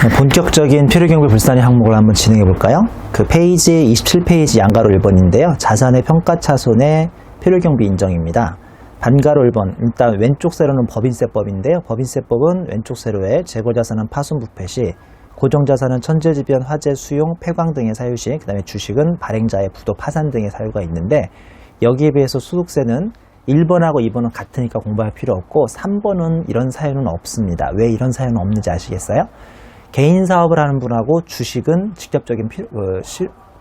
본격적인 필요경비 불산이 항목을 한번 진행해 볼까요? 그 페이지 27페이지 양가로 1번인데요. 자산의 평가차손의 필요경비 인정입니다. 반가로 1번, 일단 왼쪽 세로는 법인세법인데요. 법인세법은 왼쪽 세로에 재고자산은 파손부패 시, 고정자산은 천재지변, 화재, 수용, 폐광 등의 사유 시, 그 다음에 주식은 발행자의 부도, 파산 등의 사유가 있는데, 여기에 비해서 소득세는 1번하고 2번은 같으니까 공부할 필요 없고 3번은 이런 사유는 없습니다. 왜 이런 사유는 없는지 아시겠어요? 개인 사업을 하는 분하고 주식은 직접적인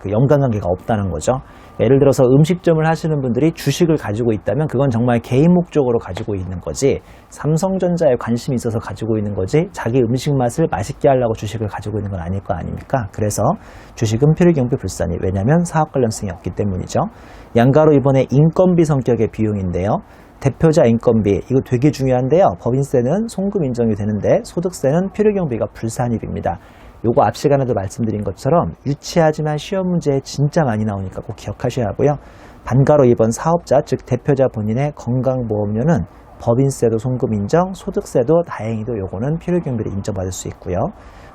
연관관계가 없다는 거죠. 예를 들어서 음식점을 하시는 분들이 주식을 가지고 있다면 그건 정말 개인 목적으로 가지고 있는 거지, 삼성전자에 관심이 있어서 가지고 있는 거지, 자기 음식 맛을 맛있게 하려고 주식을 가지고 있는 건 아닐 거 아닙니까? 그래서 주식은 필요경비 불산이, 왜냐하면 사업 관련성이 없기 때문이죠. 양가로 이번에 인건비 성격의 비용인데요. 대표자 인건비, 이거 되게 중요한데요. 법인세는 송금 인정이 되는데 소득세는 필요경비가 불산입입니다. 요거 앞 시간에도 말씀드린 것처럼 유치하지만 시험 문제에 진짜 많이 나오니까 꼭 기억하셔야 하고요. 반가로 2번 사업자, 즉 대표자 본인의 건강보험료는 법인세도 송금 인정, 소득세도 다행히도 요거는 필요경비를 인정받을 수 있고요.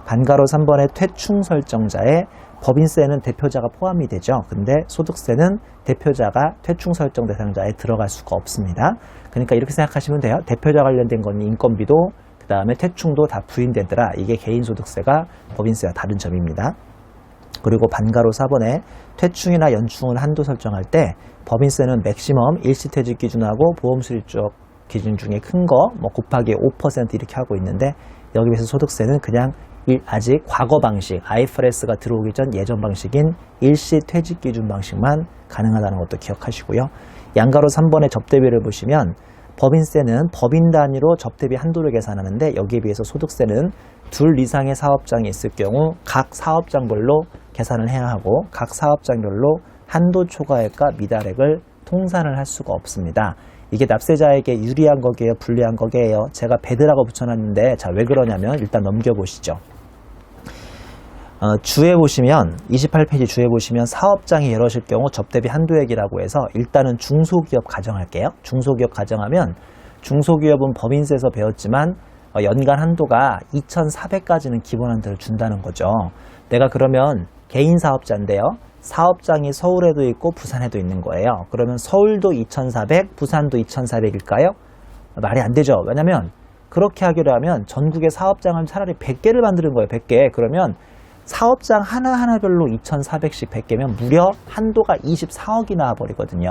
반가로 3번의 퇴충 설정자에 법인세는 대표자가 포함이 되죠. 근데 소득세는 대표자가 퇴충 설정 대상자에 들어갈 수가 없습니다. 그러니까 이렇게 생각하시면 돼요. 대표자 관련된 건 인건비도 그 다음에 퇴충도 다 부인되더라. 이게 개인소득세가 법인세와 다른 점입니다. 그리고 반가로 4번에 퇴충이나 연충을 한도 설정할 때 법인세는 맥시멈 일시퇴직 기준하고 보험수익적 기준 중에 큰 거 뭐 곱하기 5% 이렇게 하고 있는데, 여기 비해서 소득세는 그냥 아직 과거 방식, IFRS가 들어오기 전 예전 방식인 일시퇴직 기준 방식만 가능하다는 것도 기억하시고요. 양가로 3번의 접대비를 보시면 법인세는 법인 단위로 접대비 한도를 계산하는데, 여기에 비해서 소득세는 둘 이상의 사업장이 있을 경우 각 사업장별로 계산을 해야 하고, 각 사업장별로 한도 초과액과 미달액을 통산을 할 수가 없습니다. 이게 납세자에게 유리한 거게요, 불리한 거게요? 제가 배드라고 붙여놨는데, 자, 왜 그러냐면 일단 넘겨보시죠. 주에 보시면 28페이지 주에 보시면 사업장이 여럿일 경우 접대비 한도액이라고 해서 일단은 중소기업 가정할게요. 중소기업 가정하면 중소기업은 법인세에서 배웠지만 연간 한도가 2,400까지는 기본 한도를 준다는 거죠. 내가 그러면 개인 사업자인데요. 사업장이 서울에도 있고 부산에도 있는 거예요. 그러면 서울도 2,400, 부산도 2,400일까요? 말이 안 되죠. 왜냐면 그렇게 하기로 하면 전국의 사업장을 차라리 100개를 만드는 거예요. 100개. 그러면 사업장 하나하나별로 2,400씩 100개면 무려 한도가 24억이 나와버리거든요.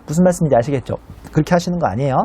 무슨 말씀인지 아시겠죠? 그렇게 하시는 거 아니에요?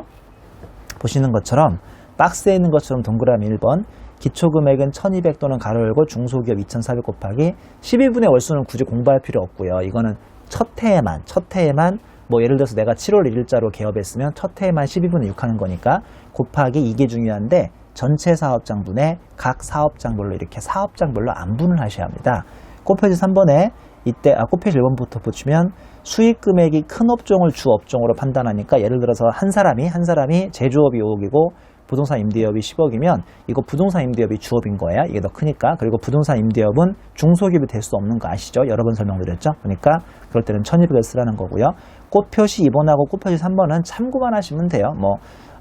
보시는 것처럼 박스에 있는 것처럼 동그라미 1번, 기초금액은 1,200 또는 가로 열고 중소기업 2,400 곱하기 12분의 월수는 굳이 공부할 필요 없고요. 이거는 첫 해에만 뭐 예를 들어서 내가 7월 1일자로 개업했으면 첫 해에만 12분의 6 하는 거니까 곱하기, 이게 중요한데 전체 사업장분의 각 사업장별로 이렇게 사업장별로 안분을 하셔야 합니다. 곱해지 3번에 이때 곱해지 1번부터 보시면 수익 금액이 큰 업종을 주 업종으로 판단하니까, 예를 들어서 한 사람이 제조업이 5억이고 부동산 임대업이 10억이면 이거 부동산 임대업이 주업인 거야. 이게 더 크니까. 그리고 부동산 임대업은 중소기업이 될 수 없는 거 아시죠? 여러 번 설명드렸죠? 그러니까 그럴 때는 1,200을 쓰라는 거고요. 꽃표시 2번하고 꽃표시 3번은 참고만 하시면 돼요.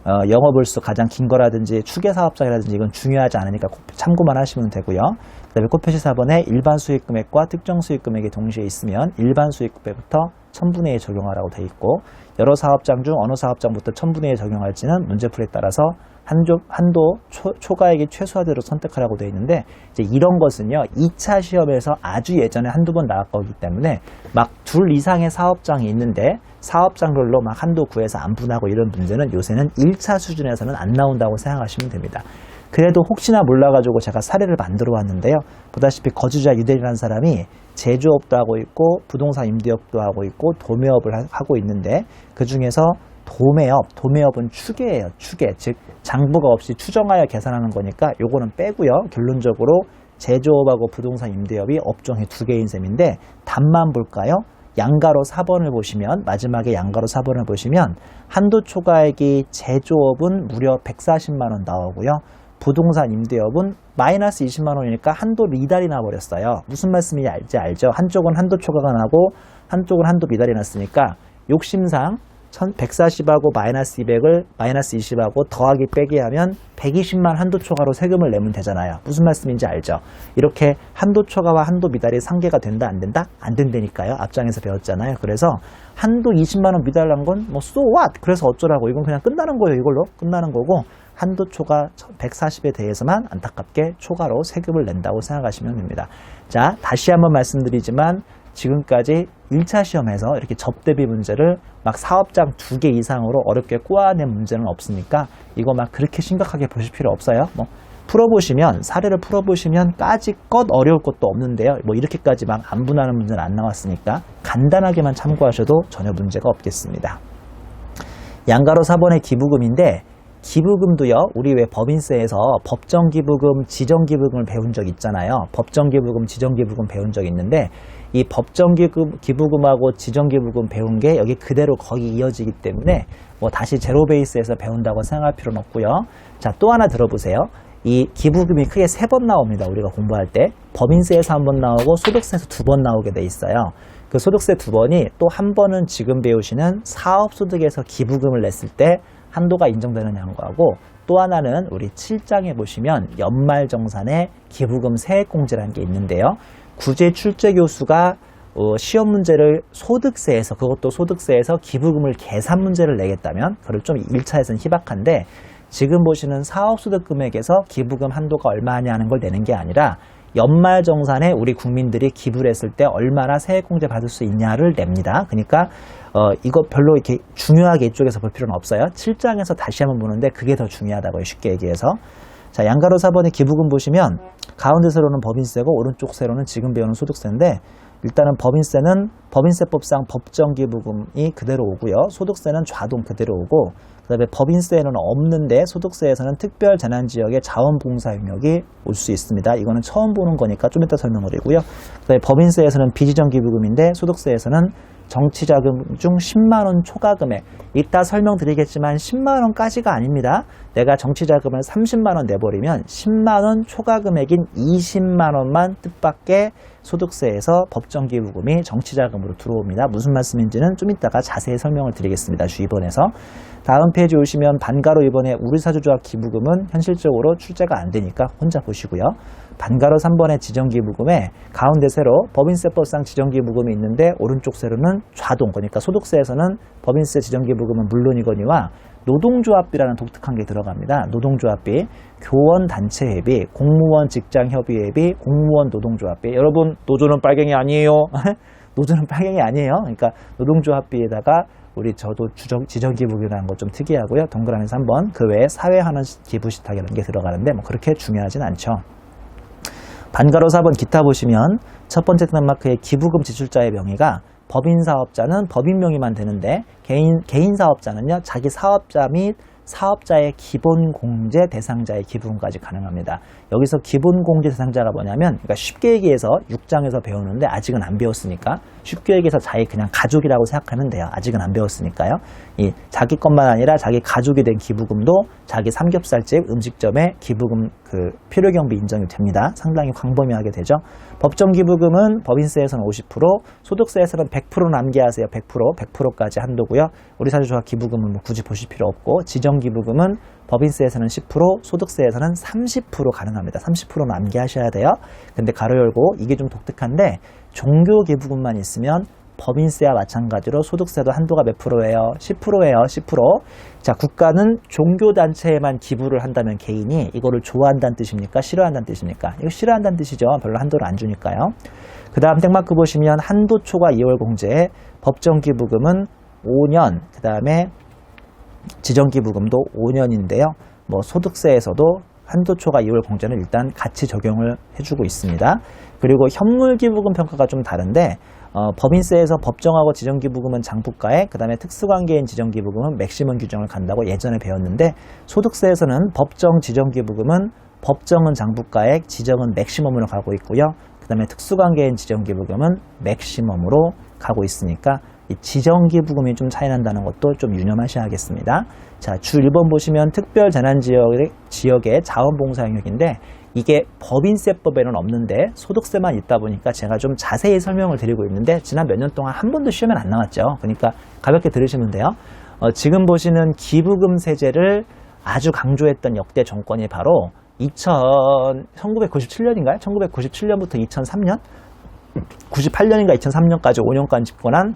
영업을수 가장 긴 거라든지 추계 사업장이라든지 이건 중요하지 않으니까 참고만 하시면 되고요. 그 다음에 꽃표시 4번에 일반 수익금액과 특정 수익금액이 동시에 있으면 일반 수익금액부터 1,000분의 1 적용하라고 돼 있고, 여러 사업장 중 어느 사업장부터 1,000분의 1 적용할지는 문제풀이에 따라서 한도 초과액이 최소화대로 선택하라고 되어 있는데, 이제 이런 것은요 2차 시험에서 아주 예전에 한두 번 나왔 거기 때문에 막 둘 이상의 사업장이 있는데 사업장별로 막 한도 구해서 안분하고 이런 문제는 요새는 1차 수준에서는 안 나온다고 생각하시면 됩니다. 그래도 혹시나 몰라가지고 제가 사례를 만들어 왔는데요. 보다시피 거주자 유대리라는 사람이 제조업도 하고 있고 부동산 임대업도 하고 있고 도매업을 하고 있는데, 그 중에서 도매업은 추계예요. 추계. 즉 장부가 없이 추정하여 계산하는 거니까 요거는 빼고요. 결론적으로 제조업하고 부동산 임대업이 업종이 두 개인 셈인데, 답만 볼까요? 양가로 4번을 보시면, 마지막에 양가로 4번을 보시면 한도 초과액이 제조업은 무려 140만 원 나오고요. 부동산 임대업은 마이너스 20만 원이니까 한도 미달이 나버렸어요. 무슨 말씀인지 알죠? 한쪽은 한도 초과가 나고 한쪽은 한도 미달이 났으니까 욕심상 140하고 마이너스 200을 마이너스 20하고 더하기 빼기 하면 120만 한도 초과로 세금을 내면 되잖아요. 무슨 말씀인지 알죠? 이렇게 한도 초과와 한도 미달이 상계가 된다 안 된다? 안 된다니까요. 앞장에서 배웠잖아요. 그래서 한도 20만 원 미달한 건 뭐 so what? 그래서 어쩌라고. 이건 그냥 끝나는 거예요. 이걸로 끝나는 거고 한도 초과 140에 대해서만 안타깝게 초과로 세금을 낸다고 생각하시면 됩니다. 자, 다시 한번 말씀드리지만 지금까지 1차 시험에서 이렇게 접대비 문제를 막 사업장 2개 이상으로 어렵게 꼬아낸 문제는 없으니까 이거 막 그렇게 심각하게 보실 필요 없어요. 뭐 풀어보시면 사례를 풀어보시면 까짓것 어려울 것도 없는데요. 뭐 이렇게까지 막 안분하는 문제는 안 나왔으니까 간단하게만 참고하셔도 전혀 문제가 없겠습니다. 양가로 4번의 기부금인데 기부금도요, 우리 왜 법인세에서 법정기부금, 지정기부금을 배운 적 있잖아요. 법정기부금, 지정기부금 배운 적 있는데 이 법정기부금하고 지정기부금 배운 게 여기 그대로 거의 이어지기 때문에 뭐 다시 제로 베이스에서 배운다고 생각할 필요는 없고요. 자, 또 하나 들어보세요. 이 기부금이 크게 3번 나옵니다. 우리가 공부할 때. 법인세에서 1번 나오고 소득세에서 2번 나오게 돼 있어요. 그 소득세 2번이 또 한 번은 지금 배우시는 사업소득에서 기부금을 냈을 때 한도가 인정되는 양도하고 또 하나는 우리 7장에 보시면 연말정산에 기부금 세액공제라는 게 있는데요. 구제 출제 교수가 시험 문제를 소득세에서 그것도 소득세에서 기부금을 계산 문제를 내겠다면 그걸 좀 1차에서는 희박한데 지금 보시는 사업소득 금액에서 기부금 한도가 얼마냐는 걸 내는 게 아니라 연말정산에 우리 국민들이 기부를 했을 때 얼마나 세액공제 받을 수 있냐를 냅니다. 그러니까 이거 별로 이렇게 중요하게 이쪽에서 볼 필요는 없어요. 7장에서 다시 한번 보는데 그게 더 중요하다고요. 쉽게 얘기해서. 자, 양가로 4번의 기부금 보시면 가운데 세로는 법인세고 오른쪽 세로는 지금 배우는 소득세인데 일단은 법인세는 법인세법상 법정기부금이 그대로 오고요. 소득세는 좌동 그대로 오고 그 다음에 법인세는 없는데 소득세에서는 특별재난지역의 자원봉사협력이 올 수 있습니다. 이거는 처음 보는 거니까 좀 이따 설명을 드리고요. 그 다음에 법인세에서는 비지정기부금인데 소득세에서는 정치자금 중 10만원 초과금액 이따 설명드리겠지만 10만원까지가 아닙니다. 내가 정치자금을 30만원 내버리면 10만원 초과금액인 20만원만 뜻밖의 소득세에서 법정기부금이 정치자금으로 들어옵니다. 무슨 말씀인지는 좀 이따가 자세히 설명을 드리겠습니다. 주의번에서. 다음 페이지 오시면 반가로 이번에 우리사주조합 기부금은 현실적으로 출제가 안 되니까 혼자 보시고요. 반가로 3번의 지정기부금에 가운데 세로 법인세법상 지정기부금이 있는데 오른쪽 세로는 좌동, 그러니까 소득세에서는 법인세 지정기부금은 물론이거니와 노동조합비라는 독특한 게 들어갑니다. 노동조합비, 교원단체회비, 공무원 직장협의회비, 공무원 노동조합비. 여러분, 노조는 빨갱이 아니에요. 노조는 빨갱이 아니에요. 그러니까 노동조합비에다가 우리 저도 지정기부금이라는 거 좀 특이하고요. 동그라미에서 3번 그 외에 사회환원 기부시탁이라는 게 들어가는데 뭐 그렇게 중요하진 않죠. 반가로 4번 기타 보시면 첫 번째 등락마크의 기부금 지출자의 명의가 법인 사업자는 법인 명의만 되는데 개인 사업자는요 자기 사업자 및 사업자의 기본 공제 대상자의 기부금까지 가능합니다. 여기서 기본 공제 대상자가 뭐냐면 그러니까 쉽게 얘기해서 6장에서 배우는데 아직은 안 배웠으니까 쉽게 얘기해서 자기 그냥 가족이라고 생각하면 돼요. 아직은 안 배웠으니까요. 이 자기 것만 아니라 자기 가족이 된 기부금도 자기 삼겹살집 음식점에 기부금 그 필요경비 인정이 됩니다. 상당히 광범위하게 되죠. 법정 기부금은 법인세에서는 50%, 소득세에서는 100% 남겨하세요. 100%까지 한도고요. 우리 사주조합 기부금은 뭐 굳이 보실 필요 없고 지정 기부금은 법인세에서는 10%, 소득세에서는 30% 가능합니다. 30% 남겨하셔야 돼요. 근데 가로 열고 이게 좀 독특한데 종교 기부금만 있으면 법인세와 마찬가지로 소득세도 한도가 몇 프로예요? 10%예요. 10%. 자, 국가는 종교단체에만 기부를 한다면 개인이 이거를 좋아한다는 뜻입니까? 싫어한다는 뜻입니까? 이거 싫어한다는 뜻이죠. 별로 한도를 안 주니까요. 그 다음 땡마크 보시면 한도 초과 2월 공제, 법정기부금은 5년, 그 다음에 지정기부금도 5년인데요. 뭐 소득세에서도 한도 초과 2월 공제는 일단 같이 적용을 해주고 있습니다. 그리고 현물기부금 평가가 좀 다른데 법인세에서 법정하고 지정기부금은 장부가액, 그 다음에 특수관계인 지정기부금은 맥시멈 규정을 간다고 예전에 배웠는데 소득세에서는 법정 지정기부금은 법정은 장부가액, 지정은 맥시멈으로 가고 있고요. 그 다음에 특수관계인 지정기부금은 맥시멈으로 가고 있으니까 이 지정기부금이 좀 차이 난다는 것도 좀 유념하셔야겠습니다. 자, 주 1번 보시면 특별재난지역의 자원봉사 영역인데 이게 법인세법에는 없는데 소득세만 있다 보니까 제가 좀 자세히 설명을 드리고 있는데 지난 몇 년 동안 한 번도 시험에 안 나왔죠. 그러니까 가볍게 들으시면 돼요. 지금 보시는 기부금 세제를 아주 강조했던 역대 정권이 바로 1997년인가요? 1997년부터 2003년? 98년인가 2003년까지 5년간 집권한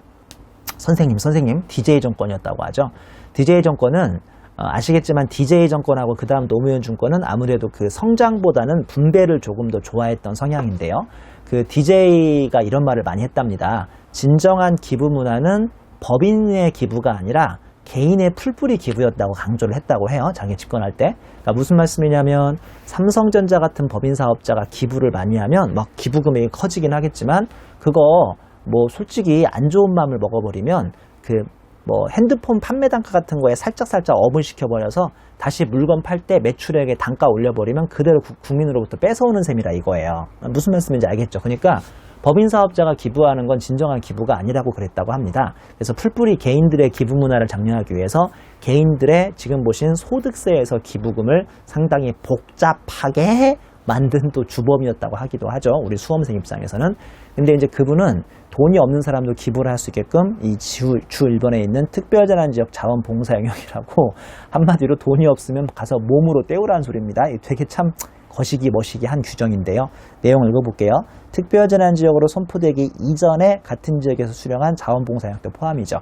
선생님 DJ 정권이었다고 하죠. DJ 정권은 아시겠지만 DJ 정권하고 그 다음 노무현 정권은 아무래도 그 성장보다는 분배를 조금 더 좋아했던 성향인데요. 그 DJ가 이런 말을 많이 했답니다. 진정한 기부 문화는 법인의 기부가 아니라 개인의 풀뿌리 기부였다고 강조를 했다고 해요. 자기 집권할 때. 그러니까 무슨 말씀이냐면 삼성전자 같은 법인 사업자가 기부를 많이 하면 막 기부 금액이 커지긴 하겠지만 그거 뭐 솔직히 안 좋은 마음을 먹어버리면 그 뭐 핸드폰 판매 단가 같은 거에 살짝 업을 시켜버려서 다시 물건 팔 때 매출액에 단가 올려버리면 그대로 국민으로부터 뺏어오는 셈이라 이거예요. 무슨 말씀인지 알겠죠? 그러니까 법인 사업자가 기부하는 건 진정한 기부가 아니라고 그랬다고 합니다. 그래서 풀뿌리 개인들의 기부 문화를 장려하기 위해서 개인들의 지금 보신 소득세에서 기부금을 상당히 복잡하게 만든 또 주범이었다고 하기도 하죠. 우리 수험생 입장에서는. 근데 이제 그분은 돈이 없는 사람도 기부를 할 수 있게끔 이 주 일본에 있는 특별재난지역 자원봉사 영역이라고 한마디로 돈이 없으면 가서 몸으로 때우라는 소리입니다. 되게 참 거시기 머시기 한 규정인데요. 내용 읽어볼게요. 특별재난지역으로 선포되기 이전에 같은 지역에서 수령한 자원봉사역도 포함이죠.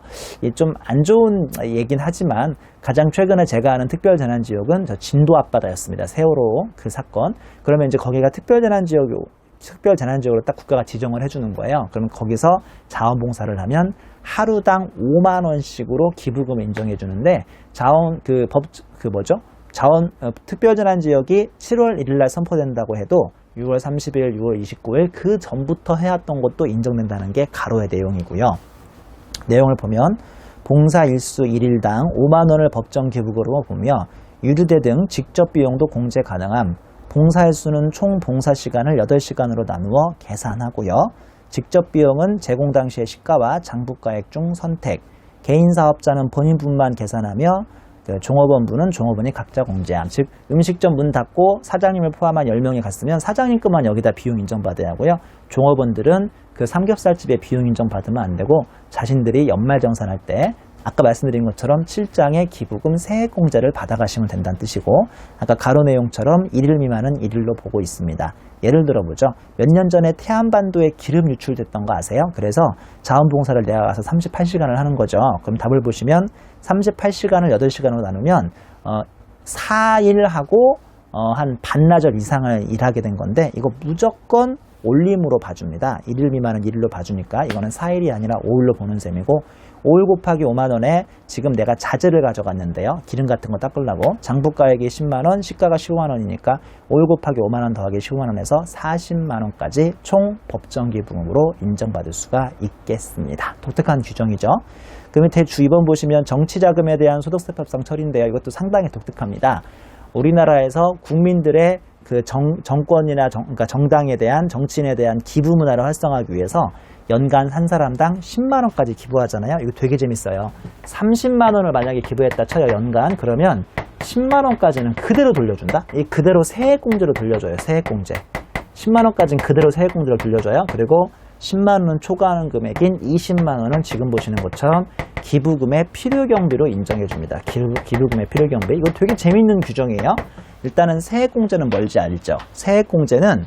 좀 안 좋은 얘긴 하지만 가장 최근에 제가 아는 특별재난지역은 저 진도 앞바다였습니다. 세월호 그 사건. 그러면 이제 거기가 특별재난지역으로 딱 국가가 지정을 해주는 거예요. 그러면 거기서 자원봉사를 하면 하루당 5만 원씩으로 기부금을 인정해 주는데 특별재난지역이 7월 1일 날 선포된다고 해도 6월 30일, 6월 29일 그 전부터 해왔던 것도 인정된다는 게 가로의 내용이고요. 내용을 보면 봉사 일수 1일당 5만 원을 법정 기부금으로 보며 유류대 등 직접 비용도 공제 가능함. 봉사 일수는 총 봉사 시간을 8시간으로 나누어 계산하고요. 직접 비용은 제공 당시의 시가와 장부가액 중 선택. 개인 사업자는 본인분만 계산하며 종업원분은 종업원이 각자 공제함. 즉 음식점 문 닫고 사장님을 포함한 10명이 갔으면 사장님께만 여기다 비용 인정받아야 하고요. 종업원들은 그 삼겹살집에 비용 인정받으면 안 되고 자신들이 연말정산할 때 아까 말씀드린 것처럼 7장의 기부금 세액공제를 받아가시면 된다는 뜻이고 아까 가로 내용처럼 1일 미만은 1일로 보고 있습니다. 예를 들어보죠. 몇 년 전에 태안반도에 기름 유출됐던 거 아세요? 그래서 자원봉사를 내가 가서 38시간을 하는 거죠. 그럼 답을 보시면 38시간을 8시간으로 나누면 4일하고 한 반나절 이상을 일하게 된 건데 이거 무조건 올림으로 봐줍니다. 1일 미만은 1일로 봐주니까 이거는 4일이 아니라 5일로 보는 셈이고 5일 곱하기 5만 원에 지금 내가 자재를 가져갔는데요. 기름 같은 거 닦으려고 장부가액이 10만 원, 시가가 15만 원이니까 5일 곱하기 5만 원 더하기 15만 원에서 40만 원까지 총 법정 기부금으로 인정받을 수가 있겠습니다. 독특한 규정이죠. 그 밑에 주 2번 보시면 정치자금에 대한 소득세법상 처리인데요. 이것도 상당히 독특합니다. 우리나라에서 국민들의 그 정권이나 그러니까 정당에 대한 정치인에 대한 기부 문화를 활성화하기 위해서 연간 한 사람당 10만 원까지 기부하잖아요. 이거 되게 재밌어요. 30만 원을 만약에 기부했다 쳐요. 연간. 그러면 10만 원까지는 그대로 돌려준다. 이 그대로 세액공제로 돌려줘요. 세액공제. 10만 원까지는 그대로 세액공제로 돌려줘요. 그리고 10만 원은 초과하는 금액인 20만 원은 지금 보시는 것처럼 기부금의 필요경비로 인정해 줍니다. 기부금의 필요경비. 이거 되게 재밌는 규정이에요. 일단은 세액공제는 뭘지 알죠? 세액공제는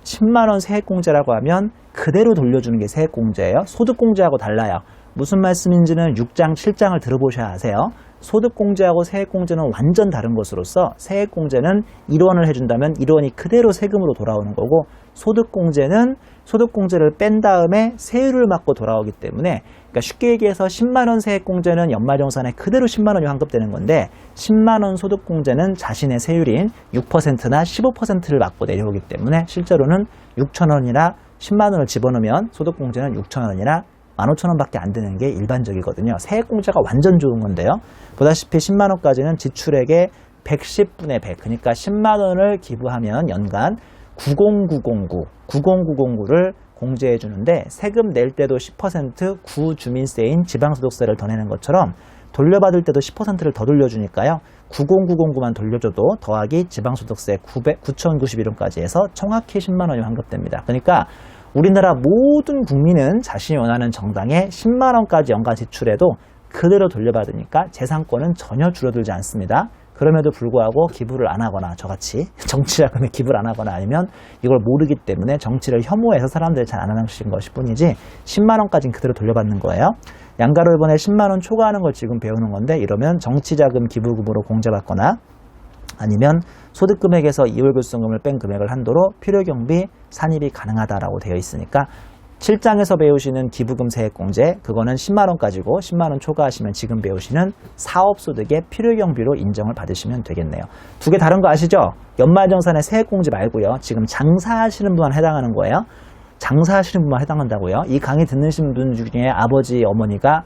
10만 원 세액공제라고 하면 그대로 돌려주는 게 세액공제예요. 소득공제하고 달라요. 무슨 말씀인지는 6장, 7장을 들어보셔야 아세요. 소득공제하고 세액공제는 완전 다른 것으로서 세액공제는 1원을 해준다면 1원이 그대로 세금으로 돌아오는 거고 소득공제는 소득공제를 뺀 다음에 세율을 맞고 돌아오기 때문에 그러니까 쉽게 얘기해서 10만원 세액공제는 연말정산에 그대로 10만원이 환급되는 건데 10만원 소득공제는 자신의 세율인 6%나 15%를 맞고 내려오기 때문에 실제로는 6천원이나 10만원을 집어넣으면 소득공제는 6천원이나 15,000원밖에 안 되는 게 일반적이거든요. 세액공제가 완전 좋은 건데요. 보다시피 10만원까지는 지출액의 110분의 100 그러니까 10만원을 기부하면 연간 90909를 공제해 주는데 세금 낼 때도 10% 구주민세인 지방소득세를 더 내는 것처럼 돌려받을 때도 10%를 더 돌려주니까요. 90909만 돌려줘도 더하기 지방소득세 9,091원까지 해서 정확히 10만 원이 환급됩니다. 그러니까 우리나라 모든 국민은 자신이 원하는 정당에 10만 원까지 연간 지출해도 그대로 돌려받으니까 재산권은 전혀 줄어들지 않습니다. 그럼에도 불구하고 기부를 안 하거나 저같이 정치자금에 기부를 안 하거나 아니면 이걸 모르기 때문에 정치를 혐오해서 사람들이 잘 안 하는 것일 뿐이지 10만 원까지는 그대로 돌려받는 거예요. 양가로 이번에 10만 원 초과하는 걸 지금 배우는 건데 이러면 정치자금 기부금으로 공제받거나 아니면 소득금액에서 이월결손금을 뺀 금액을 한도로 필요경비 산입이 가능하다라고 되어 있으니까 7장에서 배우시는 기부금 세액공제 그거는 10만 원까지고 10만 원 초과하시면 지금 배우시는 사업소득의 필요경비로 인정을 받으시면 되겠네요. 두 개 다른 거 아시죠? 연말정산의 세액공제 말고요. 지금 장사하시는 분만 해당하는 거예요. 장사하시는 분만 해당한다고요. 이 강의 듣는 분 중에 아버지, 어머니가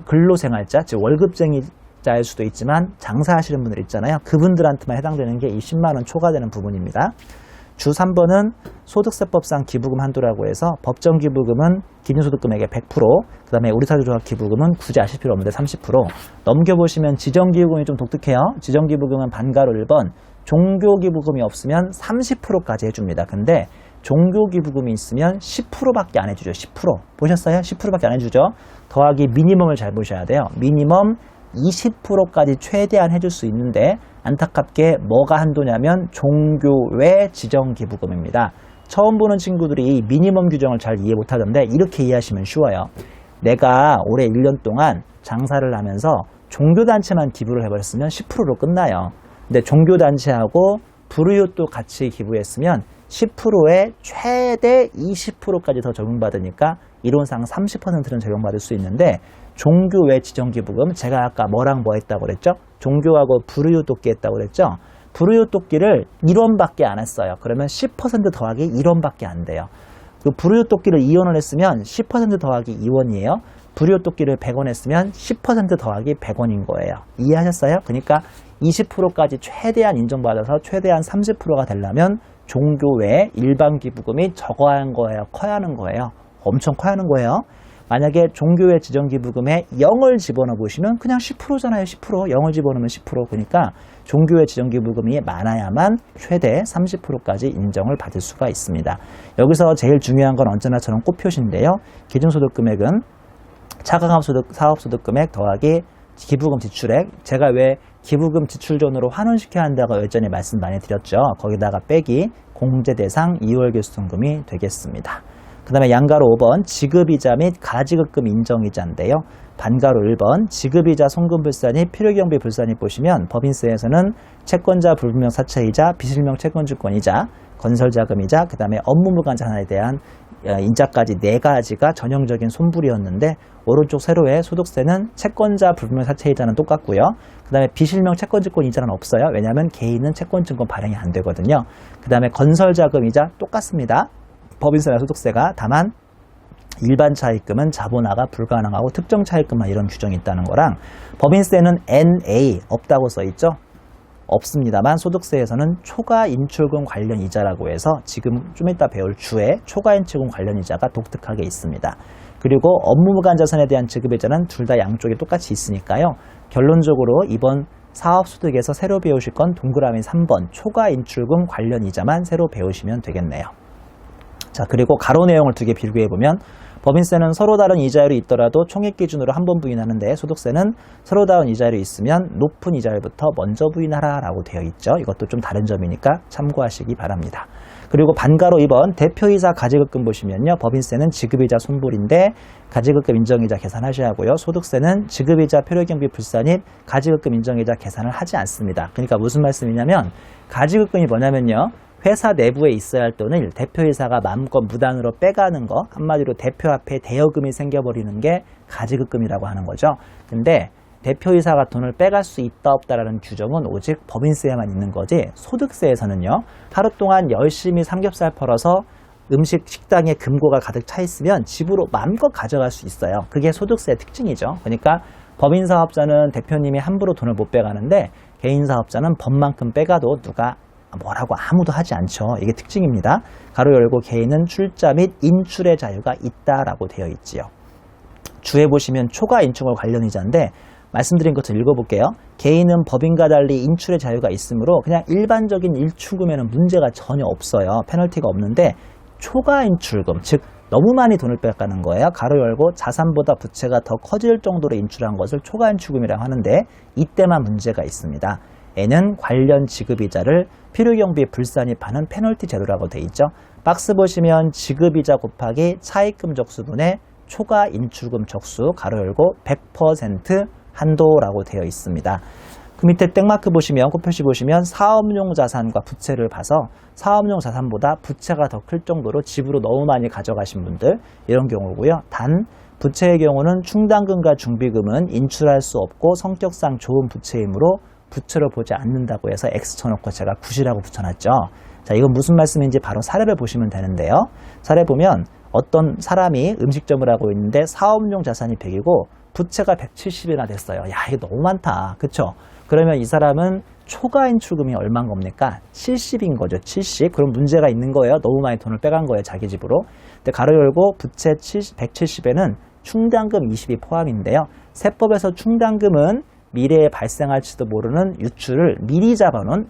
근로생활자, 즉 월급쟁이자일 수도 있지만 장사하시는 분들 있잖아요. 그분들한테만 해당되는 게 이 10만 원 초과되는 부분입니다. 주 3번은 소득세법상 기부금 한도라고 해서 법정 기부금은 기준소득금액의 100%, 그 다음에 우리사회조합 기부금은 굳이 아실 필요 없는데 30%. 넘겨보시면 지정기부금이 좀 독특해요. 지정기부금은 반가로 1번, 종교기부금이 없으면 30%까지 해줍니다. 근데 종교기부금이 있으면 10%밖에 안 해주죠. 10%. 보셨어요? 10%밖에 안 해주죠. 더하기 미니멈을 잘 보셔야 돼요. 미니멈 20%까지 최대한 해줄 수 있는데 안타깝게 뭐가 한도냐면 종교외 지정기부금입니다. 처음 보는 친구들이 미니멈 규정을 잘 이해 못하던데 이렇게 이해하시면 쉬워요. 내가 올해 1년 동안 장사를 하면서 종교단체만 기부를 해버렸으면 10%로 끝나요. 근데 종교단체하고 불우이웃도 같이 기부했으면 10%에 최대 20%까지 더 적용받으니까 이론상 30%는 적용받을 수 있는데 종교외 지정기부금 제가 아까 뭐랑 뭐 했다고 그랬죠? 종교하고 불우이웃 돕기 했다고 그랬죠? 불우이웃 돕기를 1원밖에 안 했어요. 그러면 10% 더하기 1원밖에 안 돼요. 그 불우이웃 돕기를 2원을 했으면 10% 더하기 2원이에요. 불우이웃 돕기를 100원 했으면 10% 더하기 100원인 거예요. 이해하셨어요? 그러니까 20%까지 최대한 인정받아서 최대한 30%가 되려면 종교외 일반 기부금이 적어야 하는 거예요? 커야 하는 거예요? 엄청 커야 하는 거예요. 만약에 종교외 지정기부금에 0을 집어넣어 보시면 그냥 10%잖아요. 10%. 0을 집어넣으면 10%. 그러니까 종교외 지정기부금이 많아야만 최대 30%까지 인정을 받을 수가 있습니다. 여기서 제일 중요한 건 언제나처럼 꽃표시인데요. 기준소득금액은 차강업소득, 사업소득금액 더하기 기부금 지출액. 제가 왜 기부금 지출전으로 환원시켜야 한다고 예전에 말씀 많이 드렸죠. 거기다가 빼기 공제대상 2월결손금이 되겠습니다. 그 다음에 양가로 5번 지급이자 및 가지급금 인정이자인데요. 반가로 1번 지급이자 송금불산입 필요경비 불산입 보시면 법인세에서는 채권자 불분명 사채이자 비실명 채권증권이자 건설자금이자 그 다음에 업무무관자산에 대한 인자까지 4가지가 전형적인 손불이었는데 오른쪽 세로의 소득세는 채권자 불분명 사채이자는 똑같고요. 그 다음에 비실명 채권증권이자는 없어요. 왜냐하면 개인은 채권증권 발행이 안 되거든요. 그 다음에 건설자금이자 똑같습니다. 법인세나 소득세가. 다만 일반 차입금은 자본화가 불가능하고 특정 차입금만 이런 규정이 있다는 거랑 법인세는 NA 없다고 써있죠. 없습니다만 소득세에서는 초과인출금 관련 이자라고 해서 지금 좀 이따 배울 주에 초과인출금 관련 이자가 독특하게 있습니다. 그리고 업무무관자산에 대한 지급이자는 둘 다 양쪽에 똑같이 있으니까요. 결론적으로 이번 사업소득에서 새로 배우실 건 동그라미 3번 초과인출금 관련 이자만 새로 배우시면 되겠네요. 자, 그리고 가로 내용을 두 개 비교해보면 법인세는 서로 다른 이자율이 있더라도 총액 기준으로 한 번 부인하는데 소득세는 서로 다른 이자율이 있으면 높은 이자율부터 먼저 부인하라 라고 되어 있죠. 이것도 좀 다른 점이니까 참고하시기 바랍니다. 그리고 반가로 2번 대표이사 가지급금 보시면요. 법인세는 지급이자 손불인데 가지급금 인정이자 계산하셔야 하고요. 소득세는 지급이자 필요경비 불산입 가지급금 인정이자 계산을 하지 않습니다. 그러니까 무슨 말씀이냐면 가지급금이 뭐냐면요. 회사 내부에 있어야 할 돈을 대표이사가 마음껏 무단으로 빼가는 거, 한마디로 대표 앞에 대여금이 생겨버리는 게 가지급금이라고 하는 거죠. 근데 대표이사가 돈을 빼갈 수 있다 없다라는 규정은 오직 법인세에만 있는 거지 소득세에서는요. 하루 동안 열심히 삼겹살 펄어서 식당에 금고가 가득 차 있으면 집으로 마음껏 가져갈 수 있어요. 그게 소득세의 특징이죠. 그러니까 법인사업자는 대표님이 함부로 돈을 못 빼가는데 개인사업자는 법만큼 빼가도 누가 뭐라고 아무도 하지 않죠. 이게 특징입니다. 가로 열고 개인은 출자 및 인출의 자유가 있다라고 되어 있지요. 주에 보시면 초과 인출과 관련 이자인데 말씀드린 것을 읽어볼게요. 개인은 법인과 달리 인출의 자유가 있으므로 그냥 일반적인 일출금에는 문제가 전혀 없어요. 페널티가 없는데 초과 인출금, 즉 너무 많이 돈을 뺏가는 거예요. 가로 열고 자산보다 부채가 더 커질 정도로 인출한 것을 초과인출금이라고 하는데 이때만 문제가 있습니다. N은 관련 지급이자를 필요경비 불산입하는 페널티 제도라고 돼 있죠. 박스 보시면 지급이자 곱하기 차입금 적수분의 초과인출금 적수 가로 열고 100% 한도라고 되어 있습니다. 그 밑에 땡마크 보시면 코표시 보시면 사업용 자산과 부채를 봐서 사업용 자산보다 부채가 더 클 정도로 집으로 너무 많이 가져가신 분들 이런 경우고요. 단 부채의 경우는 충당금과 중비금은 인출할 수 없고 성격상 좋은 부채이므로 부채로 보지 않는다고 해서 X 쳐놓고 제가 9이라고 붙여놨죠. 자, 이건 무슨 말씀인지 바로 사례를 보시면 되는데요. 사례 보면 어떤 사람이 음식점을 하고 있는데 사업용 자산이 100이고 부채가 170이나 됐어요. 야, 이게 너무 많다. 그쵸? 그러면 이 사람은 초과 인출금이 얼마인 겁니까? 70인 거죠. 70. 그럼 문제가 있는 거예요. 너무 많이 돈을 빼간 거예요. 자기 집으로. 근데 가로 열고 부채 170에는 충당금 20이 포함인데요. 세법에서 충당금은 미래에 발생할지도 모르는 유출을 미리 잡아놓은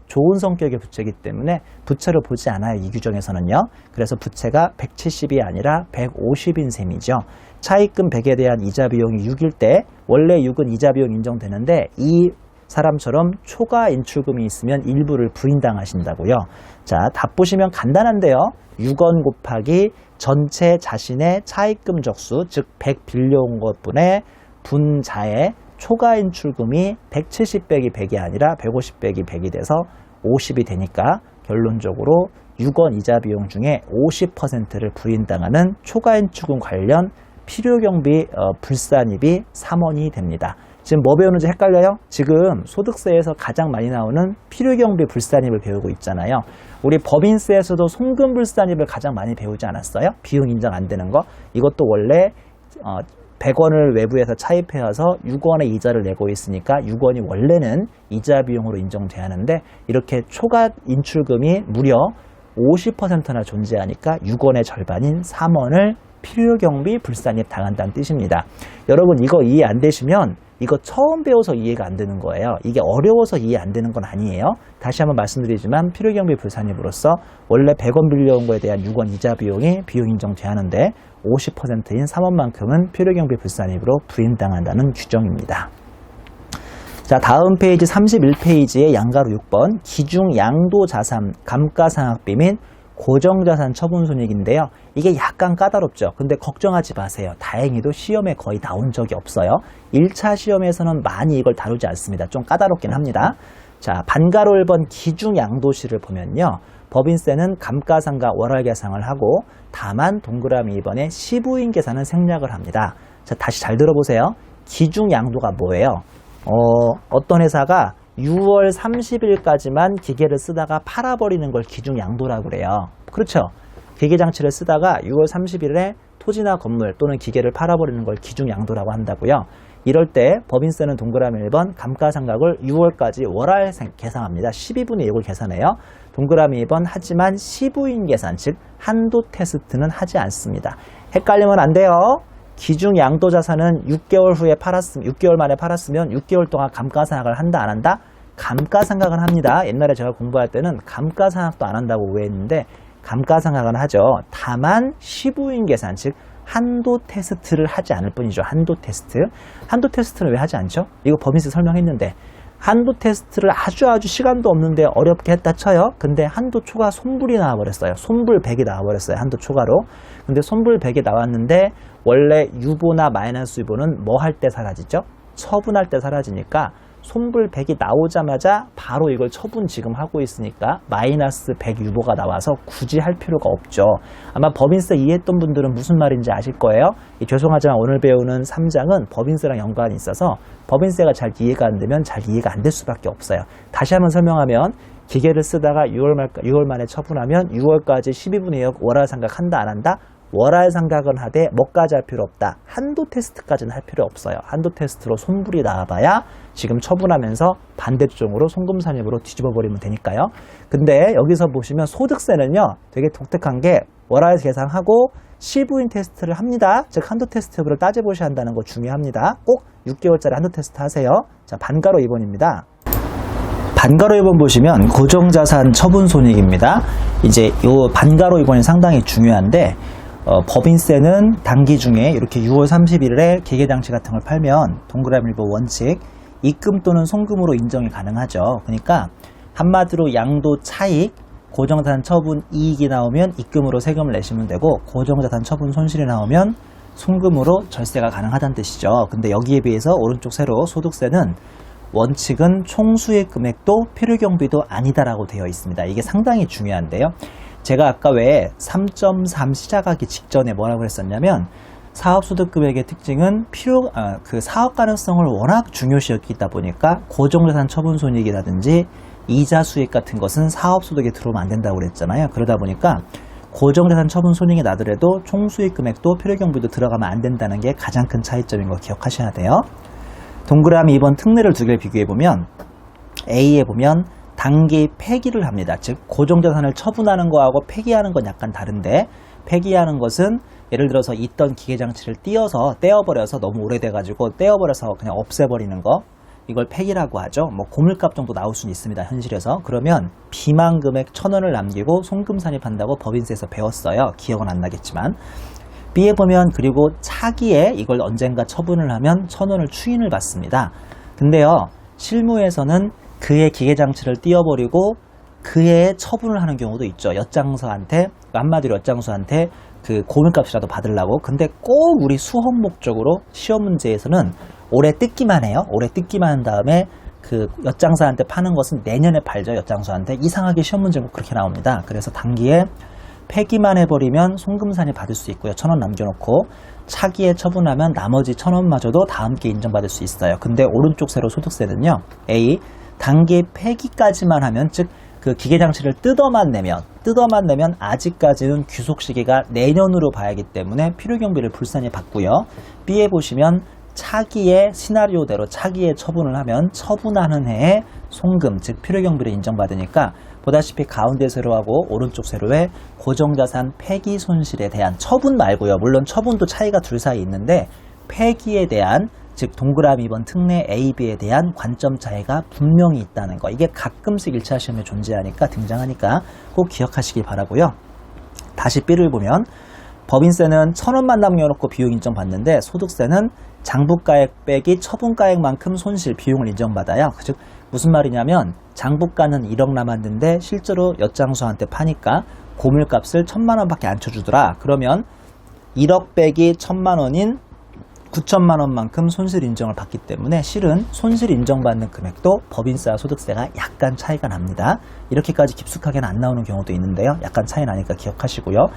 좋은 성격의 부채이기 때문에 부채로 보지 않아요. 이 규정에서는요. 그래서 부채가 170이 아니라 150인 셈이죠. 차입금 100에 대한 이자 비용이 6일 때 원래 6은 이자 비용 인정되는데 이 사람처럼 초과 인출금이 있으면 일부를 부인당하신다고요. 자, 답 보시면 간단한데요. 6원 곱하기 전체 자신의 차입금 적수, 즉 100 빌려온 것분의 분자의 초과 인출금이 170 빼기 100이 아니라 150 빼기 100이 돼서 50이 되니까 결론적으로 6원 이자 비용 중에 50%를 부인당하는 초과 인출금 관련 필요경비 불산입이 3원이 됩니다. 지금 뭐 배우는지 헷갈려요? 지금 소득세에서 가장 많이 나오는 필요경비 불산입을 배우고 있잖아요. 우리 법인세에서도 송금불산입을 가장 많이 배우지 않았어요? 비용 인정 안 되는 거. 이것도 원래 100원을 외부에서 차입해와서 6원의 이자를 내고 있으니까 6원이 원래는 이자 비용으로 인정돼야 하는데 이렇게 초과 인출금이 무려 50%나 존재하니까 6원의 절반인 3원을 필요경비 불산입 당한다는 뜻입니다. 여러분 이거 이해 안 되시면 이거 처음 배워서 이해가 안 되는 거예요. 이게 어려워서 이해 안 되는 건 아니에요. 다시 한번 말씀드리지만 필요경비 불산입으로서 원래 100원 빌려온 거에 대한 6원 이자 비용이 비용 인정돼야 하는데 50%인 3원만큼은 필요경비 불산입으로 부인당한다는 규정입니다. 자, 다음 페이지 31페이지의 양가로 6번 기중 양도자산 감가상각비 및 고정자산 처분손익인데요. 이게 약간 까다롭죠. 근데 걱정하지 마세요. 다행히도 시험에 거의 나온 적이 없어요. 1차 시험에서는 많이 이걸 다루지 않습니다. 좀 까다롭긴 합니다. 자, 반가로 1번 기중 양도시를 보면요. 법인세는 감가상각 월할 계상을 하고 다만 동그라미 2번에 시부인 계산은 생략을 합니다. 자, 다시 잘 들어보세요. 기중 양도가 뭐예요? 어떤 회사가 6월 30일까지만 기계를 쓰다가 팔아버리는 걸 기중 양도라고 그래요. 그렇죠? 기계장치를 쓰다가 6월 30일에 토지나 건물 또는 기계를 팔아버리는 걸 기중 양도라고 한다고요. 이럴 때 법인세는 동그라미 1번 감가상각을 6월까지 월할 계상합니다. 12분의 6을 계산해요. 동그라미 2번 하지만 시부인 계산, 즉 한도 테스트는 하지 않습니다. 헷갈리면 안 돼요. 기중 양도 자산은 6개월 만에 팔았으면 6개월 동안 감가상각을 한다 안 한다? 감가상각은 합니다. 옛날에 제가 공부할 때는 감가상각도 안 한다고 오해했는데 감가상각은 하죠. 다만 시부인 계산, 즉 한도 테스트를 하지 않을 뿐이죠. 한도 테스트. 한도 테스트는 왜 하지 않죠? 이거 법인세 설명했는데 한도 테스트를 아주 시간도 없는데 어렵게 했다 쳐요. 근데 한도 초과 손불이 나와버렸어요. 손불 100이 나와버렸어요. 한도 초과로. 근데 손불 100이 나왔는데 원래 유보나 마이너스 유보는 뭐 할 때 사라지죠? 처분할 때 사라지니까 손불 100이 나오자마자 바로 이걸 처분 지금 하고 있으니까 마이너스 100 유보가 나와서 굳이 할 필요가 없죠. 아마 법인세 이해했던 분들은 무슨 말인지 아실 거예요. 죄송하지만 오늘 배우는 3장은 법인세랑 연관이 있어서 법인세가 잘 이해가 안 되면 잘 이해가 안 될 수밖에 없어요. 다시 한번 설명하면 기계를 쓰다가 6월 만에 처분하면 6월까지 12분의 6 월할 상각한다 안 한다? 월할 상각은 하되 뭐까지 할 필요 없다. 한도 테스트까지는 할 필요 없어요. 한도 테스트로 손불이 나와봐야 지금 처분하면서 반대쪽으로 송금산입으로 뒤집어버리면 되니까요. 근데 여기서 보시면 소득세는요. 되게 독특한 게 월할 계상하고 시부인 테스트를 합니다. 즉 한도 테스트 여부를 따져보셔야 한다는 거 중요합니다. 꼭 6개월짜리 한도 테스트 하세요. 자, 반가로 2번입니다. 반가로 1번 보시면 고정자산 처분 손익입니다. 이제 이 반가로 2번이 상당히 중요한데 법인세는 단기 중에 이렇게 6월 31일에 기계장치 같은 걸 팔면 동그라미 1번 원칙 입금 또는 송금으로 인정이 가능하죠. 그러니까 한마디로 양도 차익, 고정자산 처분 이익이 나오면 입금으로 세금을 내시면 되고 고정자산 처분 손실이 나오면 송금으로 절세가 가능하다는 뜻이죠. 근데 여기에 비해서 오른쪽 세로 소득세는 원칙은 총수익 금액도 필요경비도 아니다라고 되어 있습니다. 이게 상당히 중요한데요. 제가 아까 왜 3.3 시작하기 직전에 뭐라고 했었냐면 사업소득금액의 특징은 그 사업 가능성을 워낙 중요시했다 보니까 고정자산 처분 손익이라든지 이자 수익 같은 것은 사업소득에 들어오면 안 된다고 그랬잖아요. 그러다 보니까 고정자산 처분 손익이 나더라도 총수익 금액도 필요경비도 들어가면 안 된다는 게 가장 큰 차이점인 거 기억하셔야 돼요. 동그라미 2번 특례를 두 개를 비교해보면 A에 보면 단기 폐기를 합니다. 즉 고정자산을 처분하는 거하고 폐기하는 건 약간 다른데 폐기하는 것은 예를 들어서 있던 기계장치를 떼어버려서 너무 오래돼가지고 떼어버려서 그냥 없애버리는 거 이걸 폐기라고 하죠. 뭐 고물값 정도 나올 수는 있습니다. 현실에서. 그러면 비만 금액 1,000원을 남기고 송금 산입한다고 법인세에서 배웠어요. 기억은 안 나겠지만. B에 보면 그리고 차기에 이걸 언젠가 처분을 하면 1,000원을 추인을 받습니다. 근데요. 실무에서는 그의 기계장치를 띄워버리고 그의 처분을 하는 경우도 있죠. 엿장수한테 한마디로 엿장수한테 그 고물값이라도 받으려고. 근데 꼭 우리 수험 목적으로 시험 문제에서는 올해 뜯기만 해요. 올해 뜯기만 한 다음에 그 엿장수한테 파는 것은 내년에 팔죠. 엿장수한테. 이상하게 시험 문제 꼭 그렇게 나옵니다. 그래서 단기에 폐기만 해버리면 송금산이 받을 수 있고요. 1,000원 남겨놓고 차기에 처분하면 나머지 1,000원마저도 다음 기회에 인정받을 수 있어요. 근데 오른쪽 세로 소득세는요. A 단기 폐기까지만 하면 즉 그 기계장치를 뜯어만 내면 아직까지는 귀속 시기가 내년으로 봐야 하기 때문에 필요경비를 불산히 받고요. B에 보시면 차기의 시나리오대로 차기에 처분을 하면 처분하는 해에 송금 즉 필요경비를 인정받으니까 보다시피 가운데 세로하고 오른쪽 세로에 고정자산 폐기 손실에 대한 처분 말고요. 물론 처분도 차이가 둘 사이에 있는데 폐기에 대한 즉 동그라미 2번 특례 A, B에 대한 관점 차이가 분명히 있다는 거. 이게 가끔씩 1차 시험에 존재하니까 등장하니까 꼭 기억하시기 바라고요. 다시 B를 보면 법인세는 1,000원만 남겨놓고 비용 인정받는데 소득세는 장부가액 빼기 처분가액만큼 손실 비용을 인정받아요. 즉 무슨 말이냐면 장부가는 1억 남았는데 실제로 엿장수한테 파니까 고물값을 1,000만 원밖에 안 쳐주더라. 그러면 1억 빼기 1,000만 원인 9천만 원만큼 손실 인정을 받기 때문에 실은 손실 인정받는 금액도 법인세와 소득세가 약간 차이가 납니다. 이렇게까지 깊숙하게는 안 나오는 경우도 있는데요. 약간 차이 나니까 기억하시고요.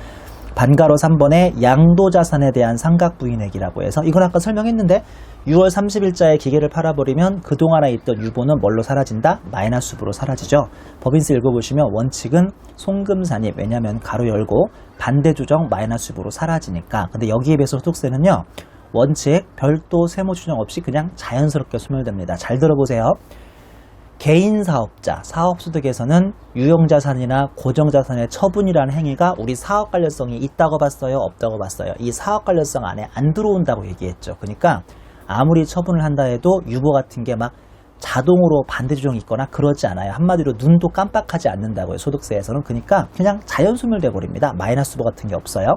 반가로 3번에 양도자산에 대한 상각부인액이라고 해서 이건 아까 설명했는데 6월 30일자에 기계를 팔아버리면 그동안에 있던 유보는 뭘로 사라진다? 마이너스부로 사라지죠. 법인세 읽어보시면 원칙은 송금산입 왜냐하면 가로 열고 반대조정 마이너스부로 사라지니까. 근데 여기에 비해서 소득세는요. 원칙 별도 세무 추정 없이 그냥 자연스럽게 소멸됩니다. 잘 들어보세요. 개인 사업자, 사업소득에서는 유형자산이나 고정자산의 처분이라는 행위가 우리 사업 관련성이 있다고 봤어요? 없다고 봤어요? 이 사업 관련성 안에 안 들어온다고 얘기했죠. 그러니까 아무리 처분을 한다 해도 유보 같은 게 막 자동으로 반대조정이 있거나 그러지 않아요. 한마디로 눈도 깜빡하지 않는다고요. 소득세에서는. 그러니까 그냥 자연 소멸돼 버립니다. 마이너스부 같은 게 없어요.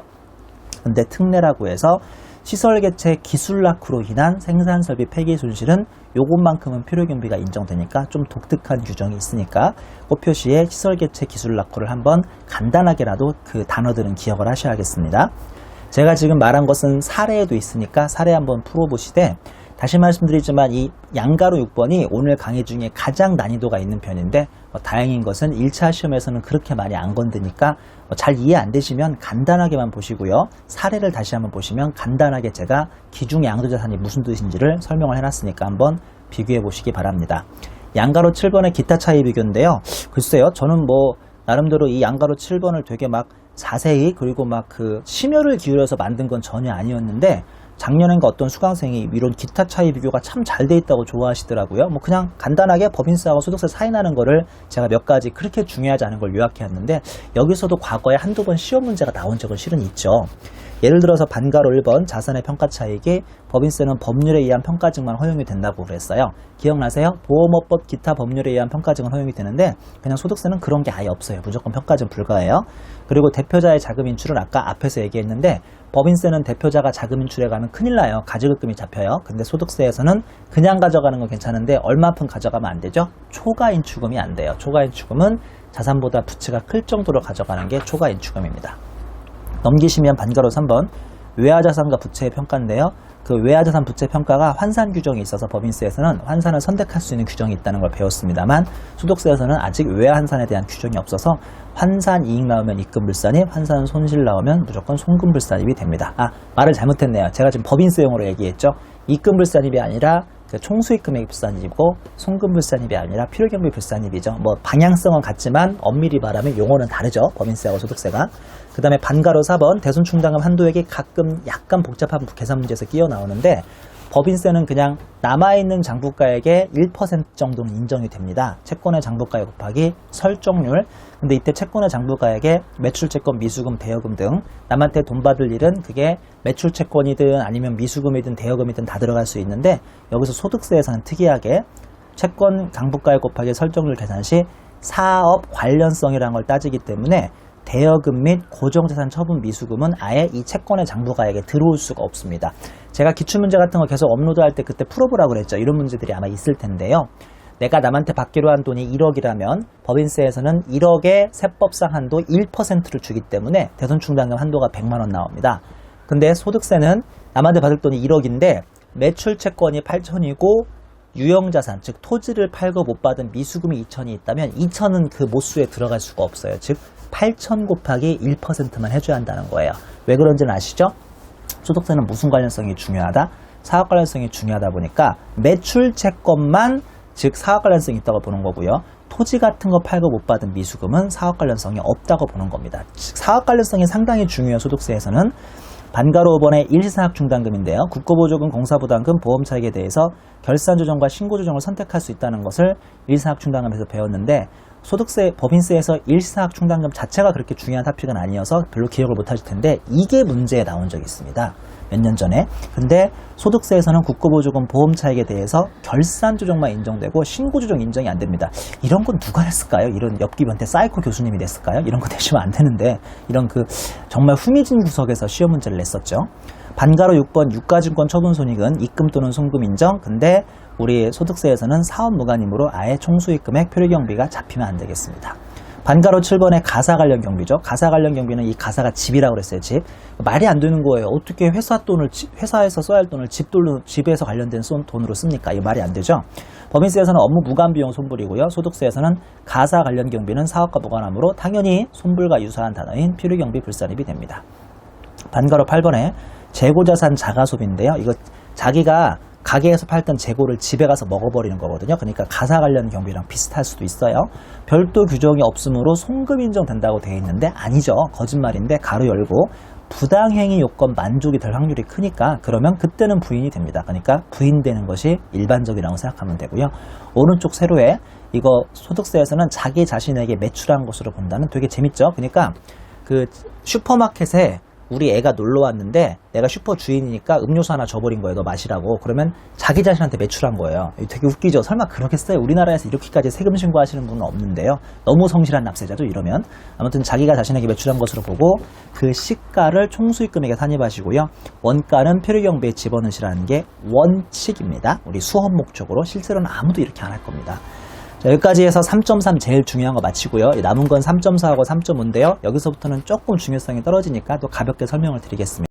근데 특례라고 해서 시설 개체 기술 낙후로 인한 생산 설비 폐기 손실은 요것만큼은 필요경비가 인정되니까 좀 독특한 규정이 있으니까 표시에 시설 개체 기술 낙후를 한번 간단하게라도 그 단어들은 기억을 하셔야겠습니다. 제가 지금 말한 것은 사례에도 있으니까 사례 한번 풀어보시되 다시 말씀드리지만 이 양가로 6번이 오늘 강의 중에 가장 난이도가 있는 편인데 다행인 것은 1차 시험에서는 그렇게 많이 안 건드니까 잘 이해 안 되시면 간단하게만 보시고요. 사례를 다시 한번 보시면 간단하게 제가 기중 양도자산이 무슨 뜻인지를 설명을 해놨으니까 한번 비교해 보시기 바랍니다. 양가로 7번의 기타 차이 비교인데요. 글쎄요. 저는 뭐 나름대로 이 양가로 7번을 되게 막 자세히 그리고 막 그 심혈을 기울여서 만든 건 전혀 아니었는데 작년엔가 어떤 수강생이 이런 기타 차이 비교가 참 잘 돼 있다고 좋아하시더라고요. 뭐 그냥 간단하게 법인세하고 소득세 차이 나는 거를 제가 몇 가지 그렇게 중요하지 않은 걸 요약해왔는데, 여기서도 과거에 한두 번 시험 문제가 나온 적은 실은 있죠. 예를 들어서 반가로 1번 자산의 평가 차익이 법인세는 법률에 의한 평가증만 허용이 된다고 그랬어요. 기억나세요? 보험업법 기타 법률에 의한 평가증은 허용이 되는데 그냥 소득세는 그런 게 아예 없어요. 무조건 평가증 불가해요. 그리고 대표자의 자금 인출은 아까 앞에서 얘기했는데, 법인세는 대표자가 자금 인출해 가면 큰일 나요. 가지급금이 잡혀요. 근데 소득세에서는 그냥 가져가는 건 괜찮은데 얼마큼 가져가면 안 되죠? 초과인출금이 안 돼요. 초과인출금은 자산보다 부채가 클 정도로 가져가는 게 초과인출금입니다. 넘기시면 반가로 3번 외화자산과 부채의 평가인데요. 그 외화자산 부채 평가가 환산 규정이 있어서 법인세에서는 환산을 선택할 수 있는 규정이 있다는 걸 배웠습니다만, 소득세에서는 아직 외환산에 대한 규정이 없어서 환산 이익 나오면 입금불산입, 환산 손실 나오면 무조건 송금불산입이 됩니다. 말을 잘못했네요. 제가 지금 법인세용으로 얘기했죠. 입금불산입이 아니라 그 총수익금액 불산입이고, 송금불산입이 아니라 필요경비 불산입이죠. 뭐 방향성은 같지만 엄밀히 말하면 용어는 다르죠. 법인세하고 소득세가. 그 다음에 반가로 4번 대손충당금 한도액이 가끔 약간 복잡한 계산 문제에서 끼어 나오는데, 법인세는 그냥 남아있는 장부가액의 1% 정도는 인정이 됩니다. 채권의 장부가액 곱하기 설정률. 근데 이때 채권의 장부가액에 매출채권, 미수금, 대여금 등 남한테 돈 받을 일은 그게 매출채권이든 아니면 미수금이든 대여금이든 다 들어갈 수 있는데, 여기서 소득세에서는 특이하게 채권 장부가액 곱하기 설정률 계산 시 사업 관련성이라는 걸 따지기 때문에 대여금 및 고정자산 처분 미수금은 아예 이 채권의 장부가액에 들어올 수가 없습니다. 제가 기출문제 같은 거 계속 업로드할 때 그때 풀어보라고 그랬죠. 이런 문제들이 아마 있을 텐데요. 내가 남한테 받기로 한 돈이 1억이라면 법인세에서는 1억의 세법상 한도 1%를 주기 때문에 대손충당금 한도가 100만 원 나옵니다. 근데 소득세는 남한테 받을 돈이 1억인데 매출채권이 8천이고 유형자산, 즉 토지를 팔고 못 받은 미수금이 2천이 있다면 2천은 그 모수에 들어갈 수가 없어요. 즉 8천 곱하기 1%만 해줘야 한다는 거예요. 왜 그런지는 아시죠? 소득세는 무슨 관련성이 중요하다? 사업 관련성이 중요하다 보니까 매출채권만 즉 사업 관련성이 있다고 보는 거고요. 토지 같은 거 팔고 못 받은 미수금은 사업 관련성이 없다고 보는 겁니다. 즉 사업 관련성이 상당히 중요해요. 소득세에서는. 반가로 5번의 일시사학중단금인데요. 국고보조금, 공사부담금, 보험차익에 대해서 결산조정과 신고조정을 선택할 수 있다는 것을 일시사학중단금에서 배웠는데, 소득세, 법인세에서 일시사학중단금 자체가 그렇게 중요한 토픽은 아니어서 별로 기억을 못 하실 텐데, 이게 문제에 나온 적이 있습니다. 몇 년 전에. 근데 소득세에서는 국고보조금, 보험차익에 대해서 결산조정만 인정되고 신고조정 인정이 안 됩니다. 이런 건 누가 냈을까요? 이런 옆기 변태 사이코 교수님이 냈을까요? 이런 거 내시면 안 되는데, 이런 그 정말 후미진 구석에서 시험 문제를 냈었죠. 반가로 6번 유가증권 처분손익은 입금 또는 송금 인정. 근데 우리 소득세에서는 사업무관이므로 아예 총수익금액 표류경비가 잡히면 안 되겠습니다. 반가로 7번의 가사 관련 경비죠. 가사 관련 경비는 이 가사가 집이라고 그랬어요. 집. 말이 안 되는 거예요. 어떻게 회사 돈을 회사에서 써야 할 돈을 집에서 관련된 돈으로 씁니까? 이거 말이 안 되죠. 법인세에서는 업무 무관 비용 손불이고요. 소득세에서는 가사 관련 경비는 사업과 무관하므로 당연히 손불과 유사한 단어인 필요경비 불산입이 됩니다. 반가로 8번에 재고자산 자가소비인데요. 이거 자기가 가게에서 팔던 재고를 집에 가서 먹어버리는 거거든요. 그러니까 가사 관련 경비랑 비슷할 수도 있어요. 별도 규정이 없으므로 송금 인정된다고 되어 있는데 아니죠. 거짓말인데 가로 열고 부당행위 요건 만족이 될 확률이 크니까 그러면 그때는 부인이 됩니다. 그러니까 부인되는 것이 일반적이라고 생각하면 되고요. 오른쪽 세로에 이거 소득세에서는 자기 자신에게 매출한 것으로 본다는 되게 재밌죠. 그러니까 그 슈퍼마켓에 우리 애가 놀러 왔는데 내가 슈퍼 주인이니까 음료수 하나 줘버린 거예요. 너 마시라고. 그러면 자기 자신한테 매출한 거예요. 되게 웃기죠. 설마 그러겠어요? 우리나라에서 이렇게까지 세금 신고하시는 분은 없는데요. 너무 성실한 납세자죠. 이러면. 아무튼 자기가 자신에게 매출한 것으로 보고 그 시가를 총수익금액에 산입하시고요. 원가는 표류경비에 집어넣으시라는 게 원칙입니다. 우리 수험 목적으로. 실제로는 아무도 이렇게 안 할 겁니다. 자, 여기까지 해서 3.3 제일 중요한 거 마치고요. 남은 건 3.4하고 3.5인데요. 여기서부터는 조금 중요성이 떨어지니까 또 가볍게 설명을 드리겠습니다.